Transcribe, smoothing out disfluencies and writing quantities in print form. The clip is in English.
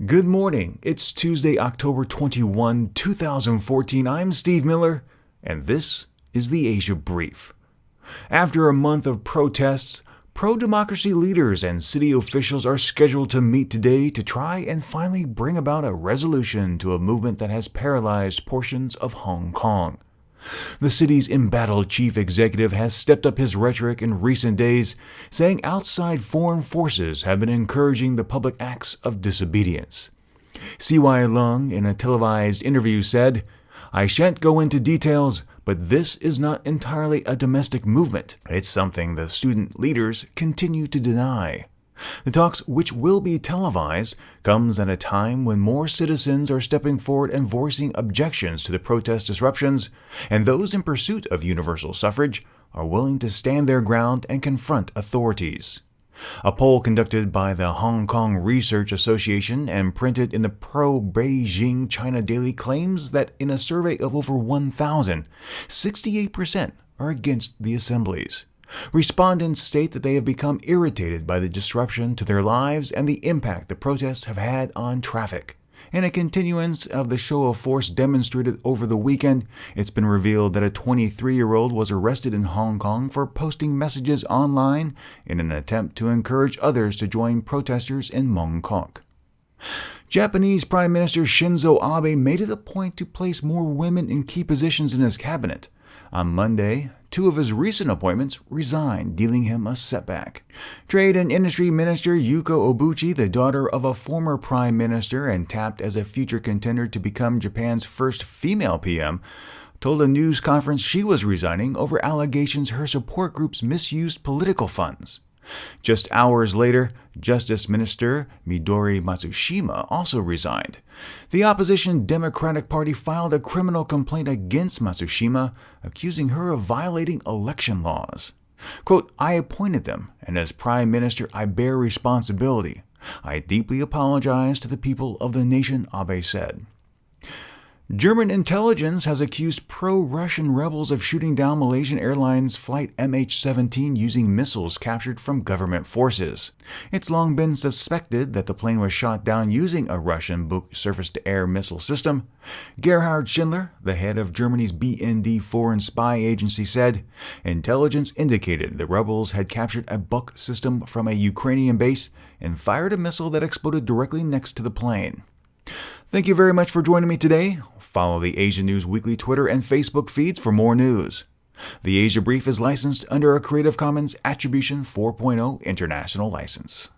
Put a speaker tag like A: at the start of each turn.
A: Good morning. It's Tuesday, October 21, 2014. I'm Steve Miller, and this is the Asia Brief. After a month of protests, pro-democracy leaders and city officials are scheduled to meet today to try and finally bring about a resolution to a movement that has paralyzed portions of Hong Kong. The city's embattled chief executive has stepped up his rhetoric in recent days, saying outside foreign forces have been encouraging the public acts of disobedience. C.Y. Leung, in a televised interview, said, "I shan't go into details, but this is not entirely a domestic movement. It's something the student leaders continue to deny." The talks, which will be televised, comes at a time when more citizens are stepping forward and voicing objections to the protest disruptions, and those in pursuit of universal suffrage are willing to stand their ground and confront authorities. A poll conducted by the Hong Kong Research Association and printed in the pro-Beijing China Daily claims that in a survey of over 1,000, 68% are against the assemblies. Respondents state that they have become irritated by the disruption to their lives and the impact the protests have had on traffic. In a continuance of the show of force demonstrated over the weekend, it's been revealed that a 23-year-old was arrested in Hong Kong for posting messages online in an attempt to encourage others to join protesters in Mong Kok. Japanese Prime Minister Shinzo Abe made it a point to place more women in key positions in his cabinet. On Monday, two of his recent appointments resigned, dealing him a setback. Trade and Industry Minister Yuko Obuchi, the daughter of a former prime minister and tapped as a future contender to become Japan's first female PM, told a news conference she was resigning over allegations her support groups misused political funds. Just hours later, Justice Minister Midori Matsushima also resigned. The opposition Democratic Party filed a criminal complaint against Matsushima, accusing her of violating election laws. Quote, "I appointed them, and as Prime Minister I bear responsibility. I deeply apologize to the people of the nation," Abe said. German intelligence has accused pro-Russian rebels of shooting down Malaysian Airlines flight MH17 using missiles captured from government forces. It's long been suspected that the plane was shot down using a Russian Buk surface-to-air missile system. Gerhard Schindler, the head of Germany's BND foreign spy agency, said, "Intelligence indicated the rebels had captured a Buk system from a Ukrainian base and fired a missile that exploded directly next to the plane." Thank you very much for joining me today. Follow the Asia News Weekly Twitter and Facebook feeds for more news. The Asia Brief is licensed under a Creative Commons Attribution 4.0 International License.